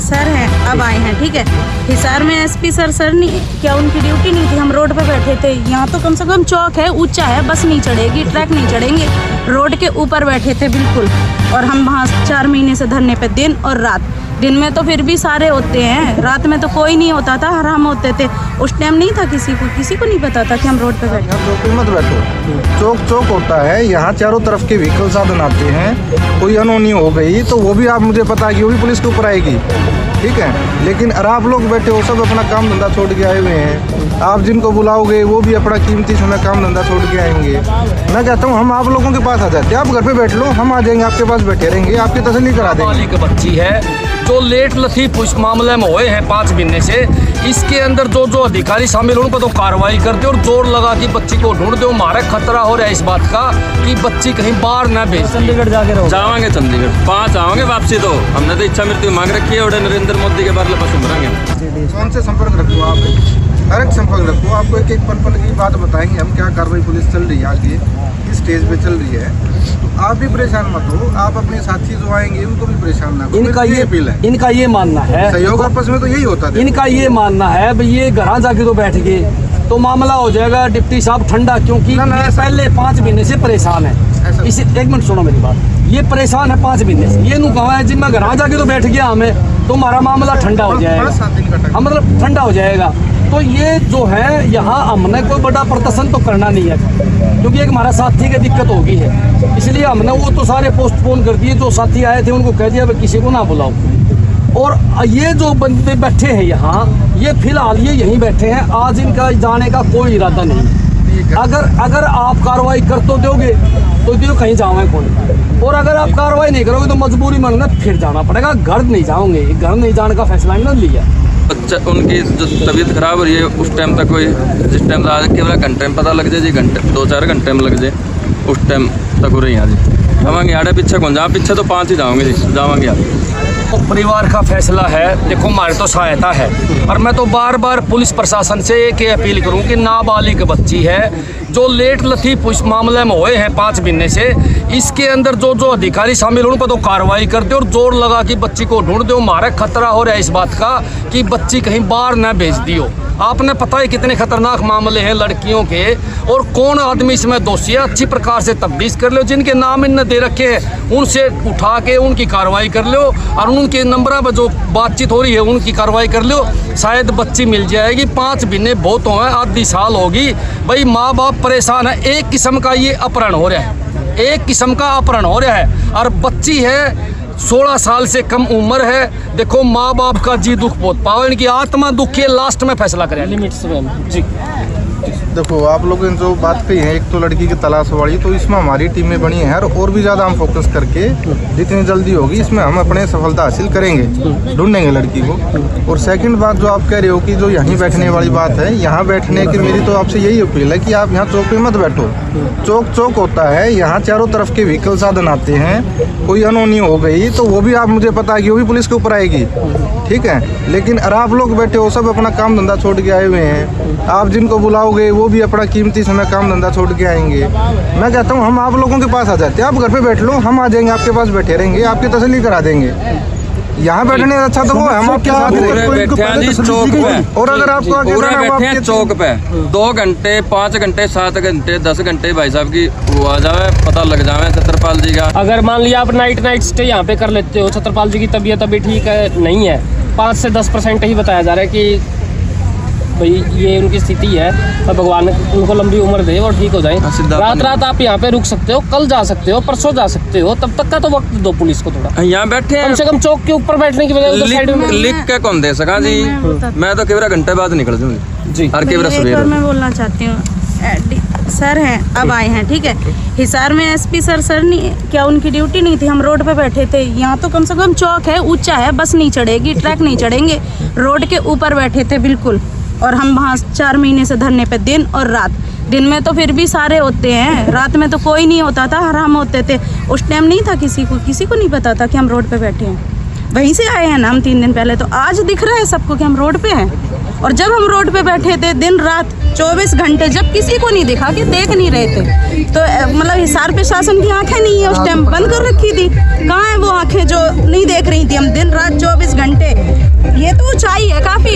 Sir हैं, अब आए हैं, ठीक है। हिसार में एसपी सर नहीं, क्या उनकी ड्यूटी नहीं थी? हम रोड पे बैठे थे। यहाँ तो कम से कम चौक है, ऊंचा है, बस नहीं चढ़ेगी, ट्रैक नहीं चढ़ेंगे। रोड के ऊपर बैठे थे बिल्कुल। और हम वहाँ 4 महीने से धरने पे, दिन और रात। दिन में तो फिर भी सारे होते हैं, रात में तो कोई नहीं होता था, हराम होते थे। उस टाइम नहीं था किसी को नहीं पता था कि हम रोड पे बैठे। चौक पे मत बैठो, चौक चौक होता है, यहाँ चारों तरफ के व्हीकल साधन आते हैं। कोई अनहोनी हो गई तो वो भी आप मुझे पता है कि वो भी पुलिस के ऊपर आएगी, ठीक है। लेकिन अगर आप लोग बैठे हो, सब अपना काम धंधा छोड़ के आए हुए हैं। आप जिनको बुलाओगे वो भी अपना कीमती समय काम धंधा छोड़ के आएंगे। मैं कहता हूँ हम आप लोगों के पास आ जाते हैं, आप घर पे बैठ लो, हम आ जाएंगे आपके पास, बैठे रहेंगे, आपकी तसल्ली करा देंगे। बच्ची है जो लेट लतीफ उस मामले में हुए हैं 5 महीने से, इसके अंदर जो अधिकारी शामिल उनको तो कार्रवाई कर दे और जोर लगा कि बच्ची को ढूंढ दो। हमारा खतरा हो रहा है इस बात का कि बच्ची कहीं बाहर ना भेज। चंडीगढ़ जाके रहो, जावांगे चंडीगढ़ 5 आवांगे वापसी। तो हमने तो इच्छा मृत्यु मांग रखी है और नरेंद्र मोदी के बारे में बस उमरांगे। कौन से संपर्क रखो आप, डायरेक्ट संपर्क रखो। आपको एक एक पल की बात बताएंगे हम, क्या कार्रवाई पुलिस चल रही है आगे, किस स्टेज पे चल रही है। तो आप भी परेशान मत हो, आप अपने साथी जो आएंगे उनको भी परेशान ना करो। इनका ये मानना है, सहयोग आपस में तो यही होता है। इनका ये मानना है भाई ये घर जाके तो बैठ गए तो मामला हो जाएगा डिप्टी साहब ठंडा, क्योंकि पहले 5 महीने से परेशान है। इसे 1 मिनट सुनो मेरी बात, ये परेशान है 5 महीने से। ये नु कहा है जिनमें घर जाके तो बैठ गया हमें, तो हमारा मामला ठंडा हो जाएगा, हम मतलब ठंडा हो जाएगा। तो ये जो है यहाँ हमने कोई बड़ा प्रदर्शन तो करना नहीं है, क्योंकि एक हमारा साथी की दिक्कत होगी है, इसलिए हमने वो तो सारे पोस्टपोन कर दिए। जो साथी आए थे उनको कह दिया भाई किसी को ना बुलाओ। और ये जो बंदे बैठे हैं यहाँ, ये फिलहाल ये यहीं बैठे हैं, आज इनका जाने का कोई इरादा नहीं। अगर आप कार्रवाई कर तो दोगे तो दियो, कहीं जाओगे कौन। और अगर आप कार्रवाई नहीं करोगे तो मजबूरी में फिर जाना पड़ेगा, घर नहीं जाओगे। घर नहीं जाने का फैसला इन्होंने लिया। बच्चा उनकी जो तबीयत खराब हो रही है उस टाइम तक कोई, जिस टाइम तक आज केवल घंटे में पता लग जाए जी, घंटे 2-4 घंटे में लग जाए, उस टाइम तक हो रही है जी। जावांगे आड़े पीछे कौन जा, पीछे तो 5 ही जाओगे जी, जावांगे यार। तो परिवार का फैसला है, देखो हमारी तो सहायता है। और मैं तो बार बार पुलिस प्रशासन से एक ही अपील करूं कि नाबालिग बच्ची है जो लेट लतीफ उस मामले में हुए हैं 5 महीने से, इसके अंदर जो अधिकारी शामिल उनको तो कार्रवाई कर दे और जोर लगा कि बच्ची को ढूंढ दो। हमारा खतरा हो रहा है इस बात का कि बच्ची कहीं बाहर ना भेज दियो। आपने पता है कितने खतरनाक मामले हैं लड़कियों के, और कौन आदमी इसमें दोषी है, अच्छी प्रकार से तफ्तीश कर लो। जिनके नाम इनने दे रखे हैं उनसे उठा के उनकी कार्रवाई कर लो, और उनके नंबर पर जो बातचीत हो रही है उनकी कार्रवाई कर लो। शायद बच्ची मिल जाएगी। 5 महीने बहुत हो हैं, आधी साल होगी। भाई माँ बाप परेशान है। एक किस्म का ये अपहरण हो रहा है, एक किस्म का अपहरण हो रहा है। और बच्ची है 16 साल से कम उम्र है। देखो माँ बाप का जी दुख बहुत पाओ, इनकी आत्मा दुख के लास्ट में फैसला करें। लिमिट्स में जी। देखो आप लोगों ने जो बात कही है, एक तो लड़की की तलाश वाली, तो इसमें हमारी टीमें बनी हैं और भी ज़्यादा हम फोकस करके जितनी जल्दी होगी इसमें हम अपने सफलता हासिल करेंगे, ढूंढेंगे लड़की को। और सेकंड बात जो आप कह रहे हो कि जो यहीं बैठने वाली बात है, यहाँ बैठने की मेरी तो आपसे यही अपील है कि आप यहाँ चौक पे मत बैठो। चौक चौक होता है, यहाँ चारों तरफ के व्हीकल साधन आते हैं। कोई अनहोनी हो गई तो वो भी आप मुझे पता है कि वो भी पुलिस के ऊपर आएगी, ठीक है। लेकिन अगर आप लोग बैठे हो, सब अपना काम धंधा छोड़ के आए हुए हैं, आप जिनको बुलाओगे वो भी अपना कीमती समय काम धंधा छोड़ के आएंगे। मैं कहता हूँ हम आप लोगों के पास आ जाते हैं, आप घर पे बैठ लो, हम आ जाएंगे आपके पास, बैठे रहेंगे, आपकी तसल्ली करा देंगे। यहाँ बैठने से अच्छा तो वो हम आपके साथ चौक पे। और अगर आपको बैठे हैं चौक पे 2 घंटे 5 घंटे 7 घंटे 10 घंटे भाई साहब की वो आ जावे, पता लग जावे छत्रपाल जी का। अगर मान लिया आप नाइट स्टे यहाँ पे कर लेते हो, छत्रपाल जी की तबीयत अभी ठीक है नहीं है, 5 से 10% ही बताया जा रहा है कि भाई ये उनकी स्थिति है, तो भगवान उनको लंबी उम्र दे और ठीक हो जाए। रात आप यहाँ पे रुक सकते हो, कल जा सकते हो, परसों जा सकते हो, तब तक का तो वक्त दो पुलिस को थोड़ा। यहाँ बैठे हैं कम से कम चौक के ऊपर बैठने की बजाय लिख के कौन दे सका जी। मैं तो केवल घंटे बाद निकल जाऊंगी जी। हर केवल सवेरे मैं बोलना चाहती हूँ, सर हैं, अब आए हैं, ठीक है। हिसार में एसपी सर नहीं, क्या उनकी ड्यूटी नहीं थी? हम रोड पे बैठे थे। यहाँ तो कम से कम चौक है, ऊंचा है, बस नहीं चढ़ेगी, ट्रैक नहीं चढ़ेंगे। रोड के ऊपर बैठे थे बिल्कुल। और हम वहाँ 4 महीने से धरने पे, दिन और रात। दिन में तो फिर भी सारे होते हैं, रात में तो कोई नहीं होता था, हराम होते थे। उस टाइम नहीं था किसी को नहीं पता था कि हम रोड पे बैठे हैं। वहीं से आए हैं ना हम 3 दिन पहले, तो आज दिख रहा है सबको कि हम रोड पे हैं। और जब हम रोड पे बैठे थे दिन रात 24 घंटे, जब किसी को नहीं दिखा कि देख नहीं रहे थे, तो मतलब हिसार प्रशासन की आंखें नहीं है उस टाइम, बंद कर रखी थी। कहाँ है वो आंखें जो नहीं देख रही थी? हम दिन रात 24 घंटे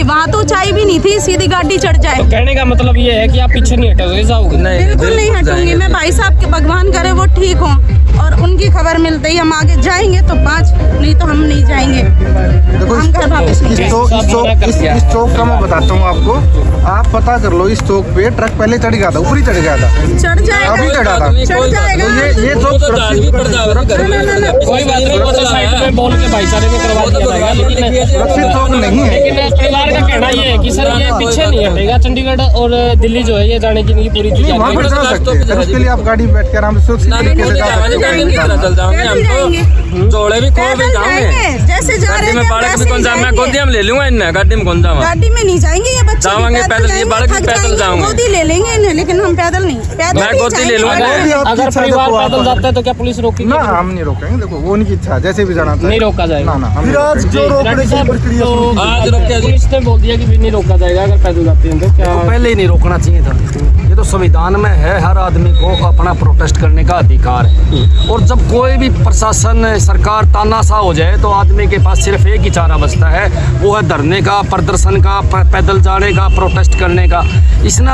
वहाँ तो ऊंचाई भी नहीं थी, सीधी गाड़ी चढ़ जाए। तो कहने का मतलब ये है कि आप पीछे नहीं हटोगे, जाओगे? बिल्कुल नहीं हटूंगी मैं। भाई साहब के भगवान करे वो ठीक हो और उनकी खबर मिलते ही हम आगे जाएंगे तो 5, नहीं तो हम नहीं जाएंगे। देखो हम घर वापस नहीं जाएंगे। इस चौक का मैं बताता हूँ आपको, आप पता कर लो, इस चौक पे ट्रक पहले चढ़ गया था, ऊपर ही चढ़ गया था, चढ़ जाएगा, अभी चढ़ा था। चढ़ जाएगा। तो ये चौक कोई बात नहीं, वो तो साइड में बोल के भाईचारे में करवा दिया जाएगा, लेकिन सुरक्षित चौक नहीं है। लेकिन परिवार का कहना ये है कि सर ये पीछे नहीं हटेगा, चंडीगढ़ और दिल्ली जो है ये जाने की इनकी पूरी नहीं, वहाँ पर जा सकते हैं, उसके लिए आप गाड़ी में बैठ के आराम से सुरक्षित तरीके से जा सकते हैं। जोड़े भी खो भी जाऊंगे, जैसे जा रहे गाड़ी में हैं बालक वैसे भी कौन ही जा, मैं जाएंगे। गोदी में ले लूंगा इन्हें, गाड़ी में कौन जाऊंगा, गाड़ी में नहीं जाएंगे, ये बच्चे जाएंगे पैदल, ये बालक भी पैदल जाएंगे। गोदी ले लेंगे इन्हें, लेकिन हम पैदल नहीं, पैदल मैं नहीं गोदी ले जाएंगे। लूंगा। अगर परिवार पैदल जाता है तो क्या पुलिस रोकेगी? ना, हम नहीं रोकेंगे। देखो वो उनकी इच्छा है, जैसे भी जाना नहीं रोका जाएगा। ना, हम नहीं रोकेंगे। राठी साहब, तो आज रोक के पुलिस ने बोल दिया कि भी नहीं रोका जाएगा अगर पैदल जाते हैं तो क्या? तो पहले ही नहीं रोकना चाहिए था। ये तो संविधान में है, हर आदमी को अपना प्रोटेस्ट करने का अधिकार है। और जब कोई भी प्रशासन सरकार तानाशाह हो जाए तो आदमी के पास सिर्फ एक ही चारा बचता है, वो है धरने का, प्रदर्शन का, पैदल जाने का, प्रोटेस्ट करने का। इसने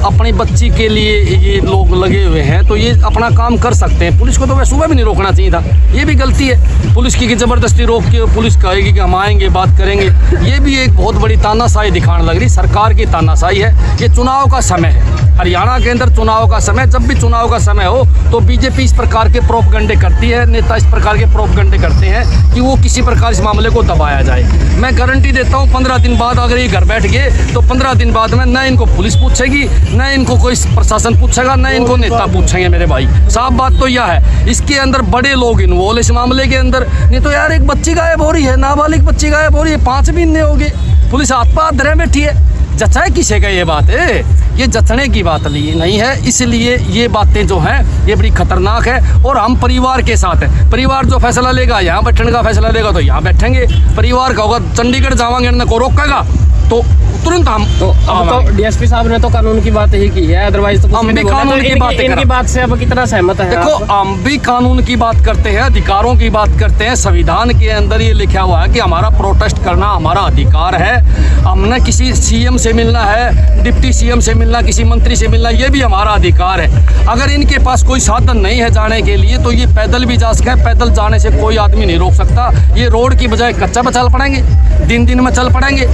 अपनी बच्ची के लिए ये लोग लगे हुए हैं तो ये अपना काम कर सकते हैं। पुलिस को तो वह सुबह भी नहीं रोकना चाहिए था, ये भी गलती है पुलिस की कि ज़बरदस्ती रोक के पुलिस कहेगी कि हम आएंगे बात करेंगे। ये भी एक बहुत बड़ी तानाशाही दिखाने लग रही, सरकार की तानाशाही है। ये चुनाव का समय है, हरियाणा के अंदर चुनाव का समय, जब भी चुनाव का समय हो तो बीजेपी इस प्रकार के प्रोपगंडे करती है, नेता इस प्रकार के प्रोपगंडे करते हैं कि वो किसी प्रकार इस मामले को दबाया जाए। मैं गारंटी देता हूँ 15 दिन बाद अगर ये घर बैठ गए तो 15 दिन बाद में न इनको पुलिस पूछेगी, न इनको कोई प्रशासन पूछेगा, न इनको नेता पूछेंगे। मेरे भाई साफ बात तो यह है, इसके अंदर बड़े लोग इन्वॉल्व इस मामले के अंदर। नहीं तो यार एक बच्ची गायब हो रही है, नाबालिग बच्ची गायब हो रही है, 5 महीने हो गए, पुलिस हाथ पाथ धरे बैठी है। जचाए किसे का ये बात है? ये जचने की बात नहीं है। इसलिए ये बातें जो हैं ये बड़ी खतरनाक है और हम परिवार के साथ हैं। परिवार जो फैसला लेगा, यहाँ बैठने का फैसला लेगा तो यहाँ बैठेंगे। परिवार का होगा चंडीगढ़ जावांगे न को रोकेगा तो तुरंत हम अब तो डीएसपी साहब ने तो कानून की बात ही की है, अदरवाइज तो हम भी कानून की बात इनकी बात से अब कितना सहमत है? देखो, हम भी कानून की बात करते हैं, अधिकारों की बात करते हैं। संविधान के अंदर ये लिखा हुआ है कि हमारा प्रोटेस्ट करना हमारा अधिकार है। हमने किसी सीएम से मिलना है, डिप्टी सीएम से मिलना, किसी मंत्री से मिलना, ये भी हमारा अधिकार है। अगर इनके पास कोई साधन नहीं है जाने के लिए तो ये पैदल भी जा सके। पैदल जाने से कोई आदमी नहीं रोक सकता। ये रोड की बजाय कच्चा पर चल पड़ेंगे, दिन में चल पड़ेंगे।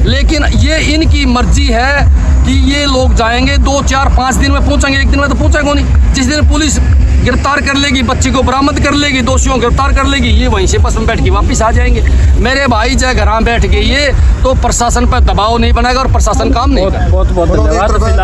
लेकिन ये इनकी मर्जी है कि ये लोग जाएंगे 2, 4, 5 दिन में पहुंचेंगे, एक दिन में तो पहुंचेंगे नहीं। जिस दिन पुलिस गिरफ्तार कर लेगी, बच्ची को बरामद कर लेगी, दोषियों को गिरफ्तार कर लेगी, ये वहीं से बस में बैठ के वापस आ जाएंगे। मेरे भाई चाहे घर बैठ के ये तो प्रशासन पर दबाव नहीं बनाएगा और प्रशासन काम नहीं करेगा। बहुत धन्यवाद।